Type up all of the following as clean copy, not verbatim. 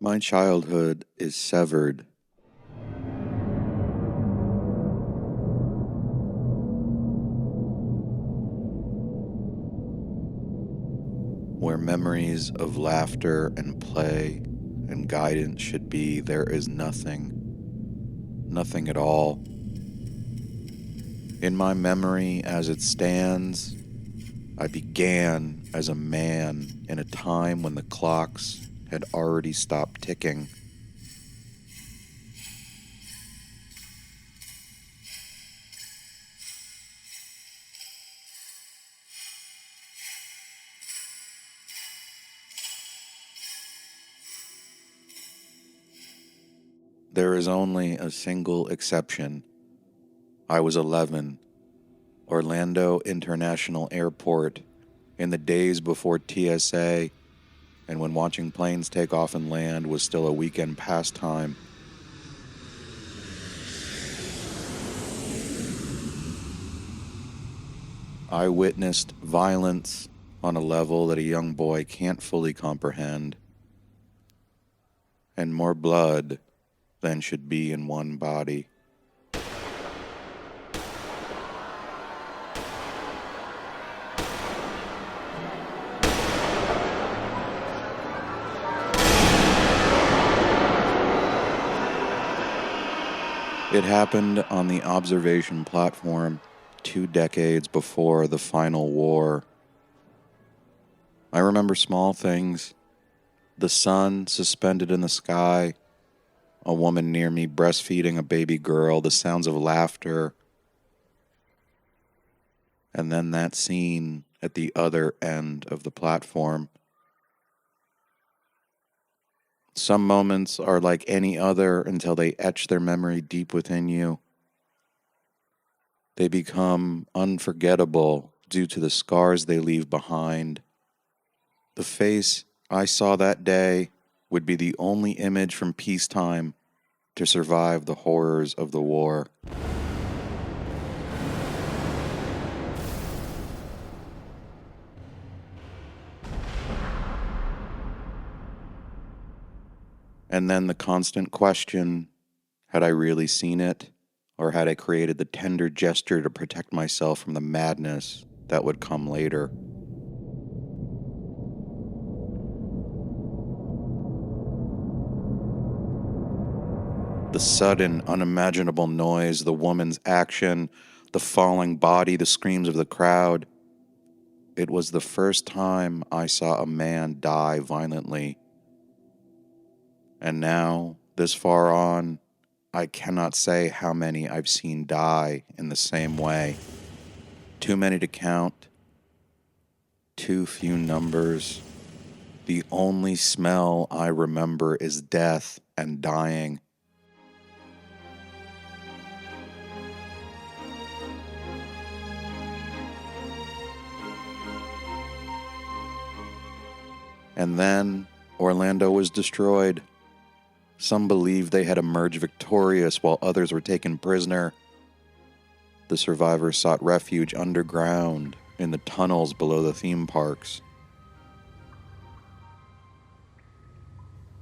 My childhood is severed. Where memories of laughter and play and guidance should be, there is nothing at all. In my memory as it stands, I began as a man in a time when the clocks had already stopped ticking. There is only a single exception. I was 11, Orlando International Airport, in the days before TSA, and when watching planes take off and land was still a weekend pastime. I witnessed violence on a level that a young boy can't fully comprehend, and more blood than should be in one body. It happened on the observation platform 2 decades before the final war. I remember small things: the sun suspended in the sky, a woman near me breastfeeding a baby girl, the sounds of laughter, and then that scene at the other end of the platform. Some moments are like any other until they etch their memory deep within you. They become unforgettable due to the scars they leave behind. The face I saw that day would be the only image from peacetime to survive the horrors of the war. And then the constant question, had I really seen it, or had I created the tender gesture to protect myself from the madness that would come later? The sudden, unimaginable noise, the woman's action, the falling body, the screams of the crowd. It was the first time I saw a man die violently. And now, this far on, I cannot say how many I've seen die in the same way. Too many to count. Too few numbers. The only smell I remember is death and dying. And then Orlando was destroyed. Some believed they had emerged victorious while others were taken prisoner. The survivors sought refuge underground in the tunnels below the theme parks.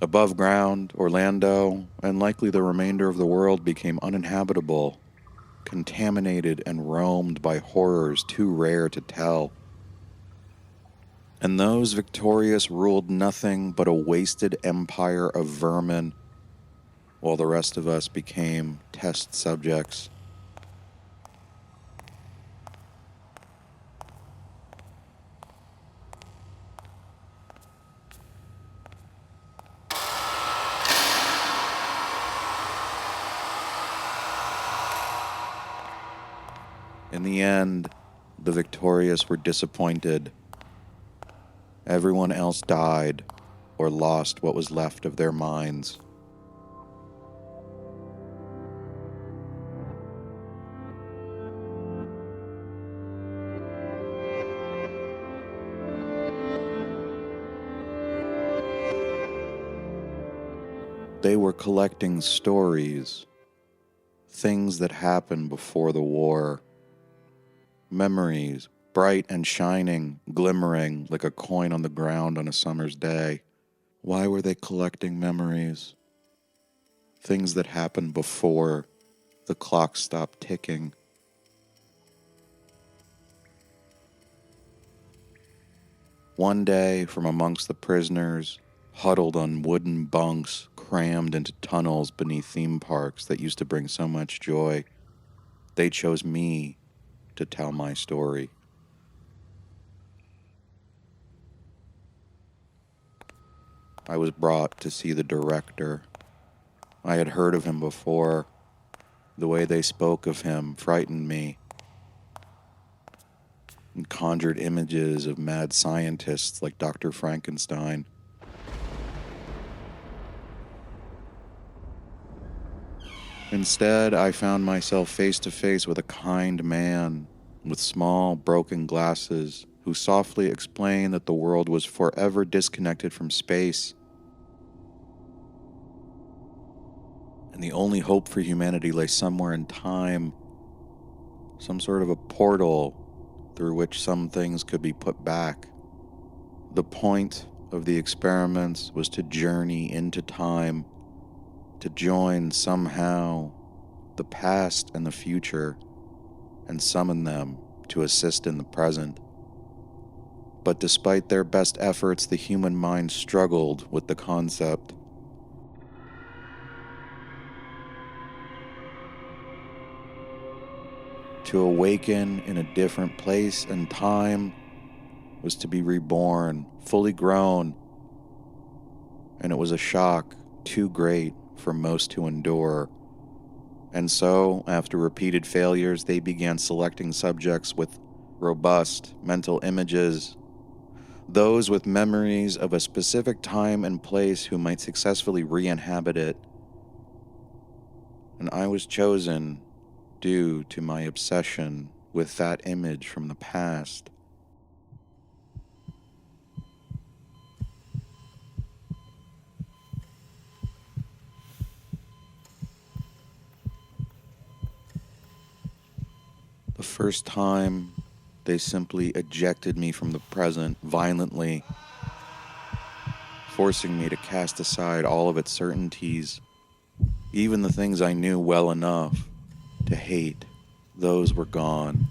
Above ground, Orlando, and likely the remainder of the world, became uninhabitable, contaminated and roamed by horrors too rare to tell. And those victorious ruled nothing but a wasted empire of vermin, while the rest of us became test subjects. In the end, the victorious were disappointed. Everyone else died or lost what was left of their minds. They were collecting stories, things that happened before the war, memories, bright and shining, glimmering like a coin on the ground on a summer's day, Why were they collecting memories? Things that happened before the clock stopped ticking. One day, from amongst the prisoners, huddled on wooden bunks crammed into tunnels beneath theme parks that used to bring so much joy, they chose me to tell my story. I was brought to see the director. I had heard of him before. The way they spoke of him frightened me and conjured images of mad scientists like Dr. Frankenstein. Instead, I found myself face to face with a kind man with small, broken glasses who softly explained that the world was forever disconnected from space, and the only hope for humanity lay somewhere in time, some sort of a portal through which some things could be put back. The point of the experiments was to journey into time, to join somehow the past and the future, and summon them to assist in the present. But despite their best efforts, the human mind struggled with the concept. To awaken in a different place and time was to be reborn, fully grown, and it was a shock too great for most to endure. And so, after repeated failures, they began selecting subjects with robust mental images, those with memories of a specific time and place who might successfully re-inhabit it. And I was chosen due to my obsession with that image from the past. The first time, they simply ejected me from the present violently, forcing me to cast aside all of its certainties, even the things I knew well enough to hate. Those were gone,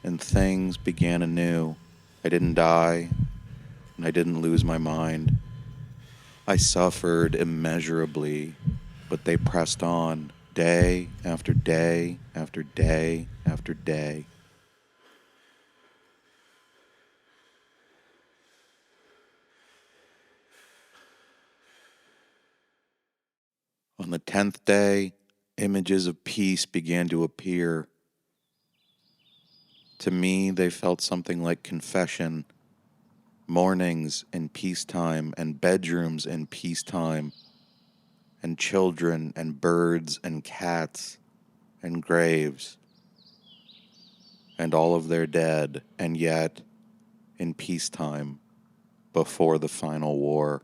and things began anew. I didn't die, and I didn't lose my mind. I suffered immeasurably, but they pressed on, day after day after day after day. On the 10th day, images of peace began to appear. To me, they felt something like confession, mornings in peacetime and bedrooms in peacetime, and children and birds and cats and graves, and all of their dead, and yet in peacetime before the final war.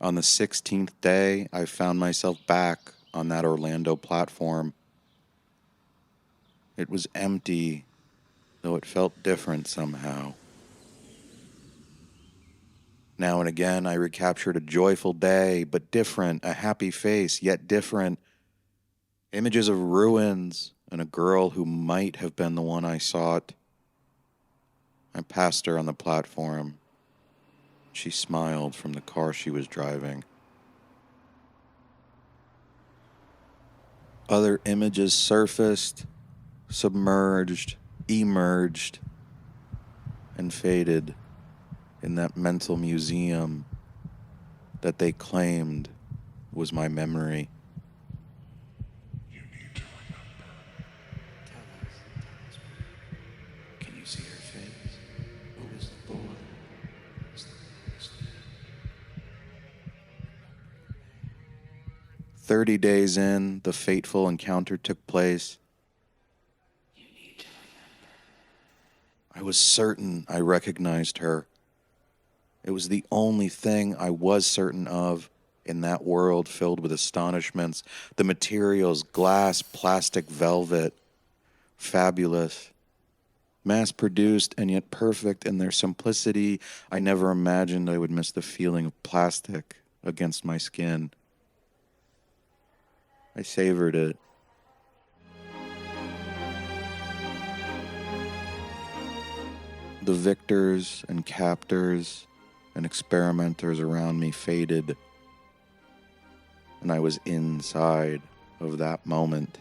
On the 16th day, I found myself back on that Orlando platform. It was empty, though it felt different somehow. Now and again, I recaptured a joyful day, but different, a happy face, yet different. Images of ruins and a girl who might have been the one I sought. I passed her on the platform. She smiled from the car she was driving. Other images surfaced, submerged, emerged, and faded in that mental museum that they claimed was my memory. You need to remember. Tell us. Can you see her face? Who was the boy? Was the last day? 30 days in, the fateful encounter took place. You need to remember. I was certain I recognized her. It was the only thing I was certain of in that world filled with astonishments. The materials, glass, plastic, velvet, fabulous. Mass-produced and yet perfect in their simplicity. I never imagined I would miss the feeling of plastic against my skin. I savored it. The victors and captors and experimenters around me faded, and I was inside of that moment,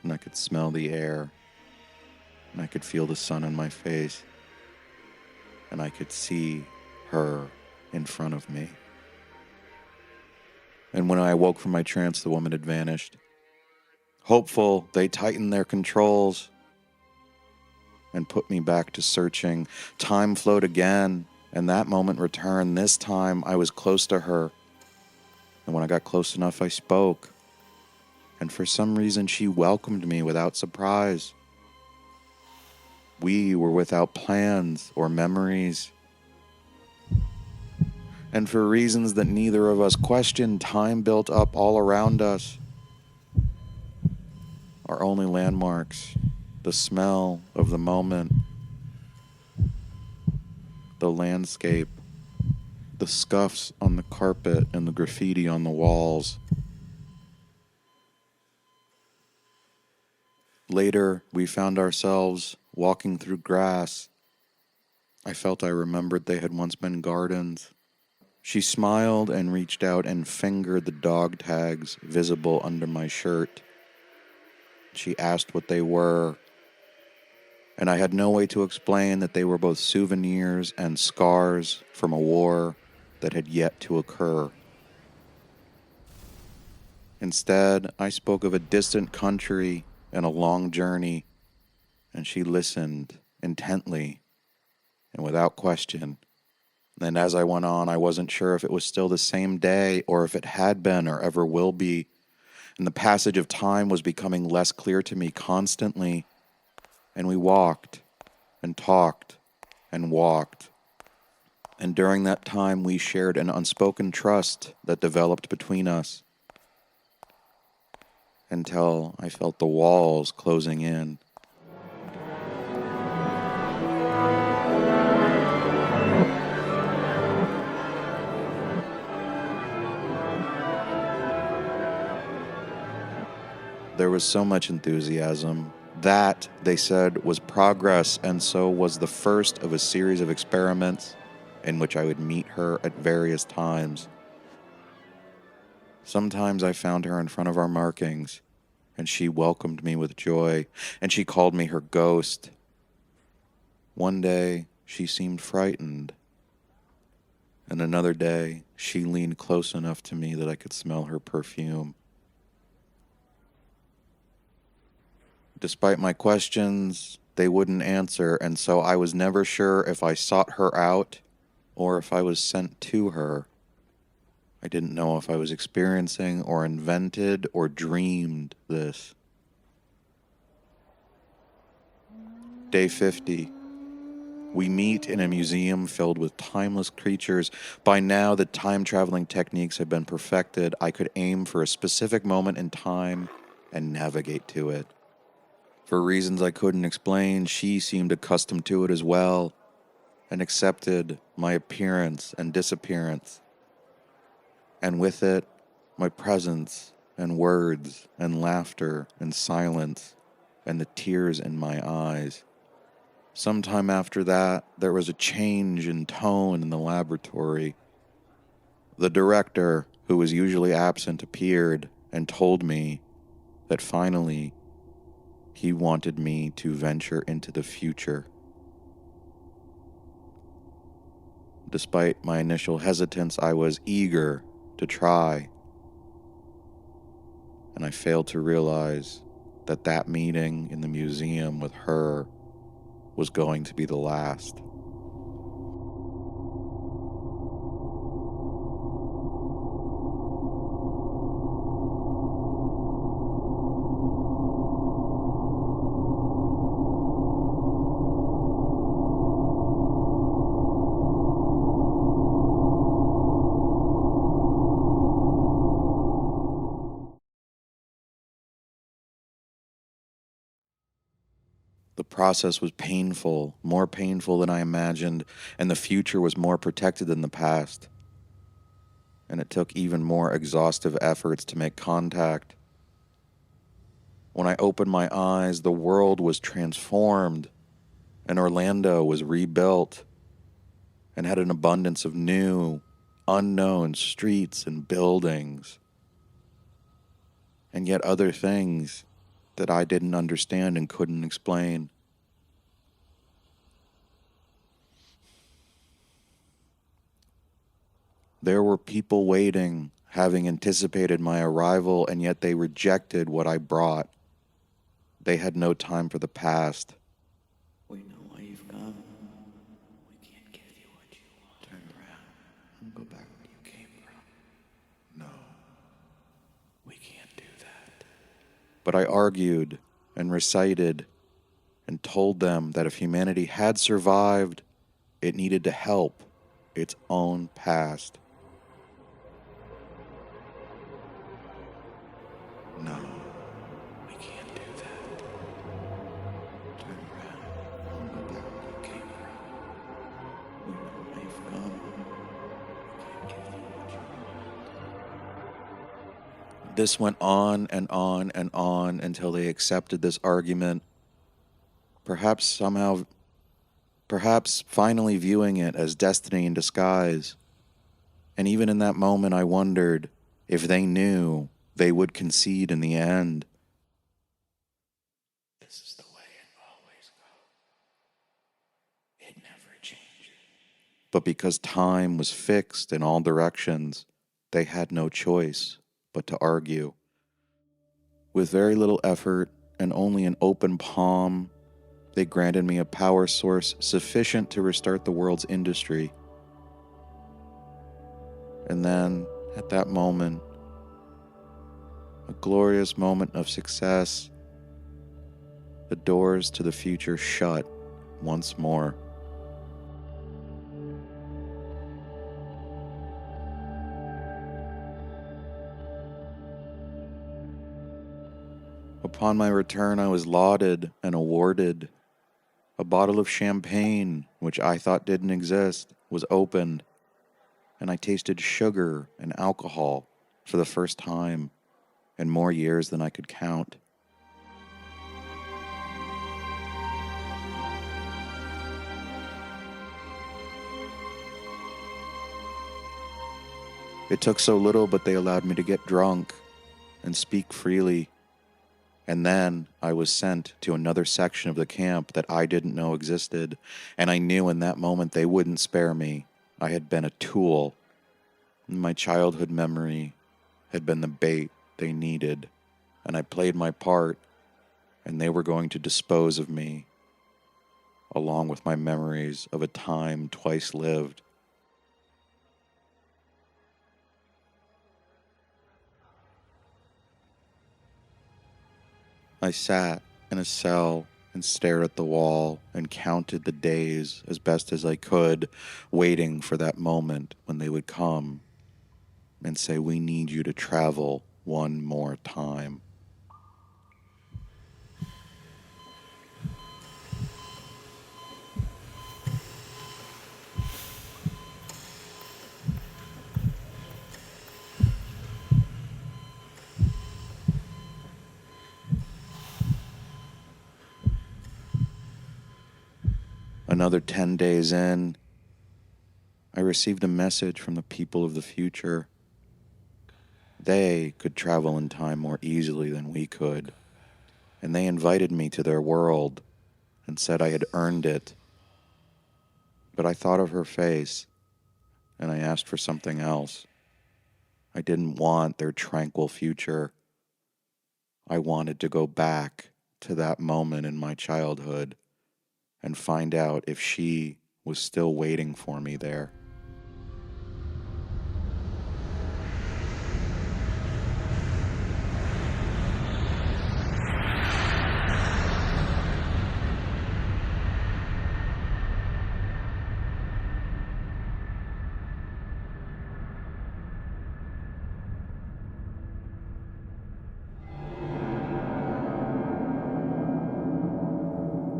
and I could smell the air, and I could feel the sun on my face, and I could see her in front of me. And when I awoke from my trance, the woman had vanished. Hopeful, they tightened their controls and put me back to searching. Time flowed again, and that moment returned. This time, I was close to her. And when I got close enough, I spoke. And for some reason, she welcomed me without surprise. We were without plans or memories. And for reasons that neither of us questioned, time built up all around us. Our only landmarks, the smell of the moment, the landscape, the scuffs on the carpet and the graffiti on the walls. Later, we found ourselves walking through grass. I felt I remembered they had once been gardens. She smiled and reached out and fingered the dog tags visible under my shirt. She asked what they were, and I had no way to explain that they were both souvenirs and scars from a war that had yet to occur. Instead, I spoke of a distant country and a long journey, and she listened intently and without question. And as I went on, I wasn't sure if it was still the same day or if it had been or ever will be. And the passage of time was becoming less clear to me constantly. And we walked and talked and walked. And during that time, we shared an unspoken trust that developed between us until I felt the walls closing in. There was so much enthusiasm. That, they said, was progress, and so was the first of a series of experiments in which I would meet her at various times. Sometimes I found her in front of our markings, and she welcomed me with joy, and she called me her ghost. One day, she seemed frightened, and another day, she leaned close enough to me that I could smell her perfume. Despite my questions, they wouldn't answer, and so I was never sure if I sought her out or if I was sent to her. I didn't know if I was experiencing or invented or dreamed this. Day 50. We meet in a museum filled with timeless creatures. By now, the time-traveling techniques had been perfected. I could aim for a specific moment in time and navigate to it. For reasons I couldn't explain, she seemed accustomed to it as well and accepted my appearance and disappearance. And with it, my presence and words and laughter and silence and the tears in my eyes. Sometime after that, there was a change in tone in the laboratory. The director, who was usually absent, appeared and told me that finally he wanted me to venture into the future. Despite my initial hesitance, I was eager to try. And I failed to realize that that meeting in the museum with her was going to be the last. The process was painful, more painful than I imagined, and the future was more protected than the past. And it took even more exhaustive efforts to make contact. When I opened my eyes, the world was transformed, and Orlando was rebuilt and had an abundance of new, unknown streets and buildings, and yet other things that I didn't understand and couldn't explain. There were people waiting, having anticipated my arrival, and yet they rejected what I brought. They had no time for the past. We know why you've come. We can't give you what you want. Turn around and go back where you came from. No, we can't do that. But I argued and recited and told them that if humanity had survived, it needed to help its own past. No, we can't do that. Turn around and go back where you came from. We know why you've come. We can't give you what you want. This went on and on and on until they accepted this argument, perhaps finally viewing it as destiny in disguise. And even in that moment, I wondered if they knew they would concede in the end. This is the way it always goes. It never changes. But because time was fixed in all directions, they had no choice but to argue. With very little effort and only an open palm, they granted me a power source sufficient to restart the world's industry. And then, at that moment, a glorious moment of success, the doors to the future shut once more. Upon my return, I was lauded and awarded. A bottle of champagne, which I thought didn't exist, was opened, and I tasted sugar and alcohol for the first time in more years than I could count. It took so little, but they allowed me to get drunk and speak freely. And then I was sent to another section of the camp that I didn't know existed, and I knew in that moment they wouldn't spare me. I had been a tool. My childhood memory had been the bait they needed, and I played my part, and they were going to dispose of me, along with my memories of a time twice lived. I sat in a cell and stared at the wall and counted the days as best as I could, waiting for that moment when they would come and say, "We need you to travel one more time." Another 10 days in, I received a message from the people of the future. They could travel in time more easily than we could, and they invited me to their world and said I had earned it. But I thought of her face, and I asked for something else. I didn't want their tranquil future. I wanted to go back to that moment in my childhood and find out if she was still waiting for me there.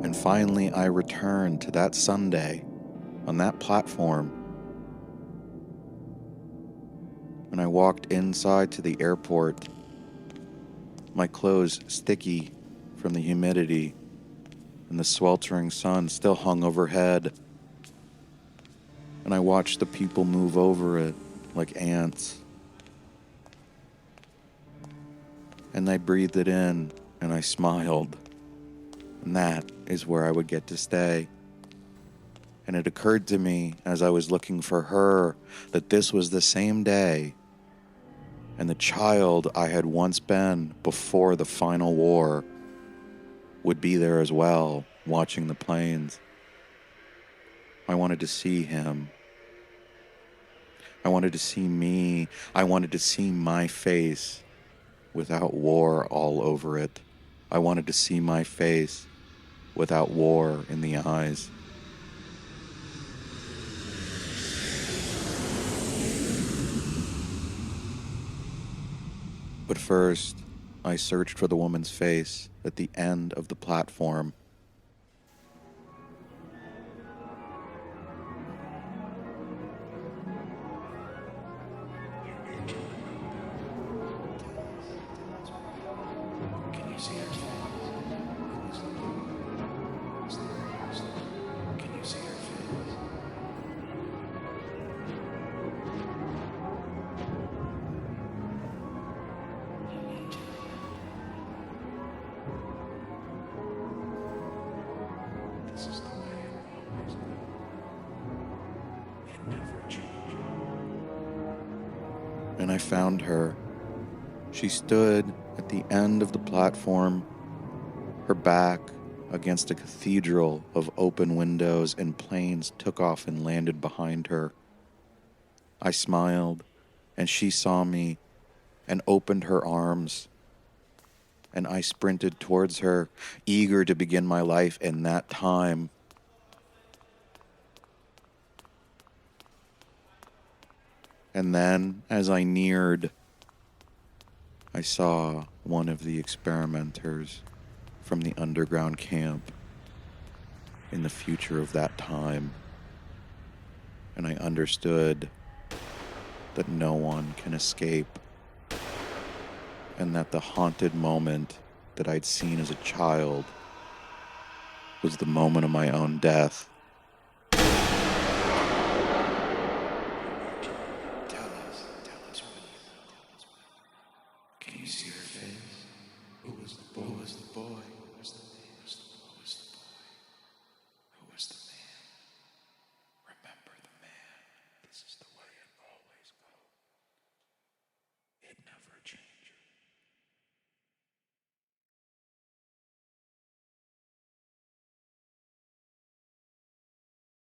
And finally I returned to that Sunday on that platform. And I walked inside to the airport, my clothes sticky from the humidity, and the sweltering sun still hung overhead. And I watched the people move over it like ants. And I breathed it in, and I smiled. And that is where I would get to stay. And it occurred to me as I was looking for her that this was the same day, and the child I had once been before the final war would be there as well, watching the planes. I wanted to see him. I wanted to see me. I wanted to see my face without war all over it. I wanted to see my face without war in the eyes. But first, I searched for the woman's face at the end of the platform. Can you see her face? Can you see her face? This is the way it always been. It never changes. And I found her. She stood at the end of the platform, her back against a cathedral of open windows, and planes took off and landed behind her. I smiled, and she saw me and opened her arms, and I sprinted towards her, eager to begin my life in that time. And then, as I neared, I saw one of the experimenters from the underground camp in the future of that time, and I understood that no one can escape, and that the haunted moment that I'd seen as a child was the moment of my own death. Tell us when you know. Can you see her face? Who was the boy?